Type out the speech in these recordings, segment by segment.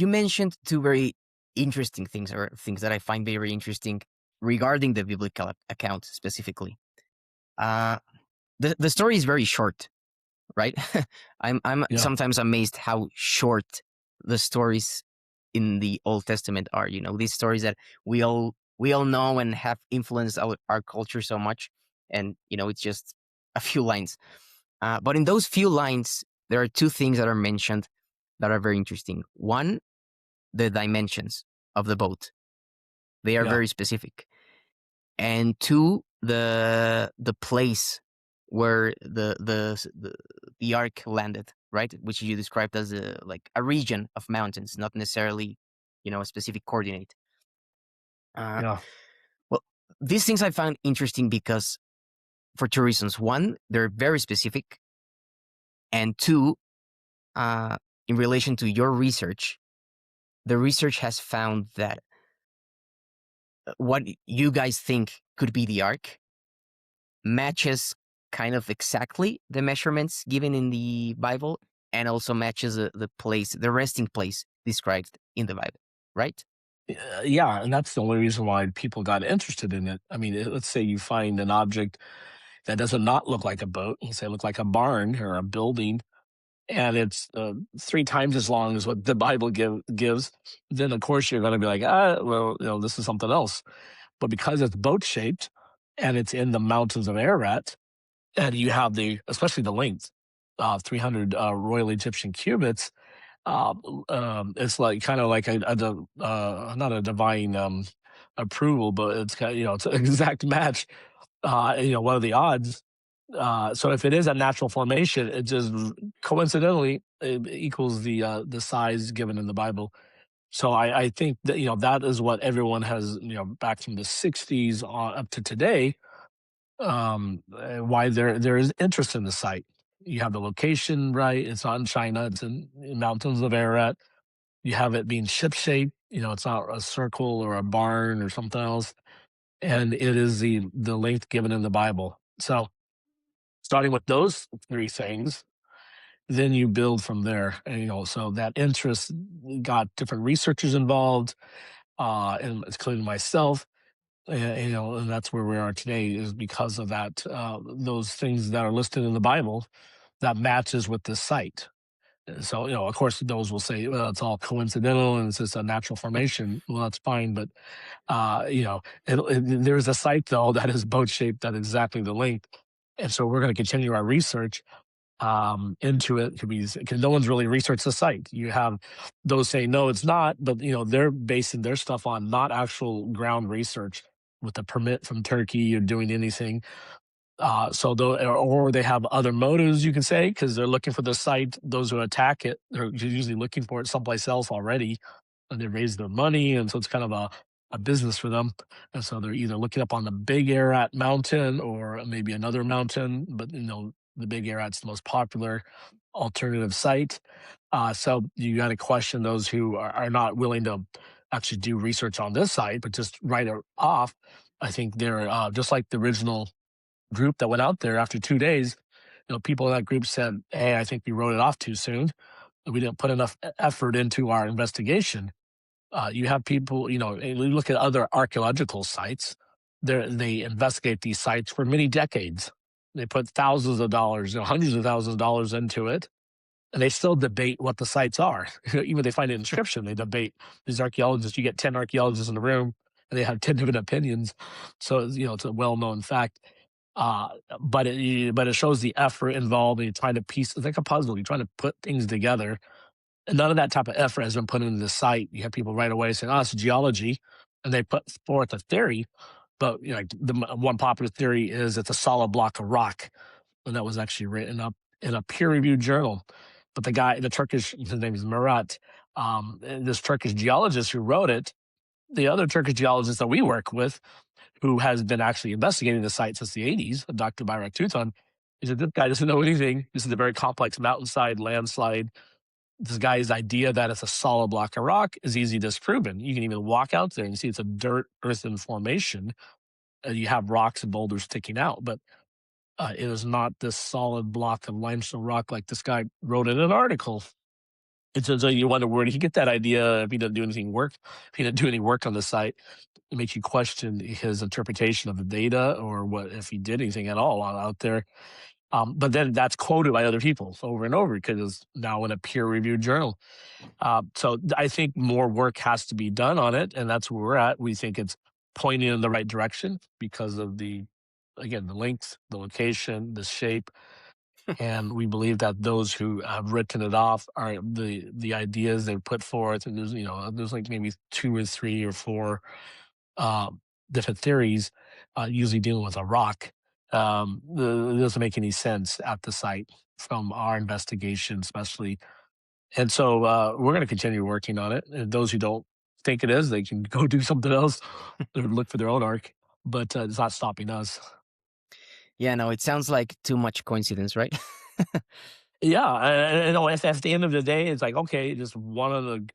you mentioned two very interesting things, or things that I find very interesting regarding the biblical account specifically. Uh, the story is very short, right? I'm Yeah. sometimes amazed how short the stories in the Old Testament are. You know, these stories that we all know and have influenced our culture so much, and it's just a few lines. But in those few lines, there are two things that are mentioned that are very interesting. One, the dimensions of the boat; they are Yeah. very specific. And two, the place where the ark landed, right? Which you described as like a region of mountains, not necessarily a specific coordinate. Uh, Yeah. well, these things I found interesting because for two reasons. One, they're very specific, and two, uh, in relation to your research, the research has found that what you guys think could be the ark matches kind of exactly the measurements given in the Bible, and also matches the place, the resting place described in the Bible, right? Yeah, and that's the only reason why people got interested in it. I mean, let's say you find an object that does not look like a boat, let's say it look like a barn or a building, and it's 3 times as long as what the Bible gives, then of course you're going to be like, well, this is something else. But because it's boat shaped and it's in the mountains of Ararat, and you have especially the length, 300 Royal Egyptian cubits, it's like kind of like not a divine approval, but it's kind of, it's an exact match. What are the odds? So if it is a natural formation, it just coincidentally it equals the size given in the Bible. So I think that that is what everyone has back from the '60s on up to today. Why there is interest in the site. You have the location right; it's not in China; it's in mountains of Ararat. You have it being ship shaped. It's not a circle or a barn or something else, and it is the length given in the Bible. So starting with those three things, then you build from there. And so that interest got different researchers involved, and including myself. And that's where we are today is because of that. Those things that are listed in the Bible that matches with this site. So, of course, those will say, well, it's all coincidental and it's just a natural formation. Well, that's fine. But, there's a site, though, that is boat shaped at exactly the length. And so we're going to continue our research into it because no one's really researched the site. You have those saying, no, it's not. But, they're basing their stuff on not actual ground research with a permit from Turkey or doing anything. So though, or they have other motives, you can say, because they're looking for the site. Those who attack it, they're usually looking for it someplace else already, and they raise their money, and so it's kind of a business for them. And so they're either looking up on the Big Ararat Mountain or maybe another mountain, but the Big Ararat's the most popular alternative site. So you got to question those who are not willing to actually do research on this site, but just write it off. I think they're just like the original group that went out there after 2 days, people in that group said, "Hey, I think we wrote it off too soon. We didn't put enough effort into our investigation." You have people, and you look at other archaeological sites. They investigate these sites for many decades. They put thousands of dollars, hundreds of thousands of dollars into it, and they still debate what the sites are. Even they find an inscription, they debate. These archaeologists, you get 10 archaeologists in the room, and they have 10 different opinions. So, it's a well-known fact. Uh, but it shows the effort involved in trying to piece. It's like a puzzle. You're trying to put things together, and none of that type of effort has been put into the site. You have people right away saying, "Oh, it's geology," and they put forth a theory. But like one popular theory is it's a solid block of rock, and that was actually written up in a peer-reviewed journal. But the Turkish, his name is Murat, this Turkish geologist who wrote it, the other Turkish geologist that we work with, who has been actually investigating the site since the '80s, Dr. Bayrak Tutan, he said, this guy doesn't know anything. This is a very complex mountainside landslide. This guy's idea that it's a solid block of rock is easy disproven. You can even walk out there and see it's a dirt earthen formation. You have rocks and boulders sticking out, but it is not this solid block of limestone rock like this guy wrote in an article. And so you wonder where did he get that idea if he didn't do anything work if he didn't do any work on the site. It makes you question his interpretation of the data or what if he did anything at all out there. But then that's quoted by other people over and over because it's now in a peer-reviewed journal. I think more work has to be done on it, and that's where we're at. We think it's pointing in the right direction because of again, the length, the location, the shape, and we believe that those who have written it off are the ideas they've put forth, and there's like maybe 2 or 3 or 4 different theories, usually dealing with a rock. It doesn't make any sense at the site from our investigation, especially. And so we're going to continue working on it. And those who don't think it is, they can go do something else or look for their own arc. But it's not stopping us. Yeah, no, it sounds like too much coincidence, right? Yeah, at the end of the day, it's like okay, just one of the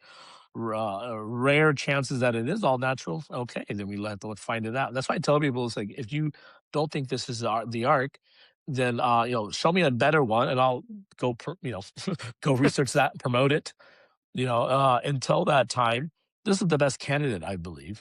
rare chances that it is all natural. Okay, then let's find it out. That's why I tell people it's like if you don't think this is the arc, then show me a better one, and I'll go go research that, promote it. Until that time, this is the best candidate, I believe.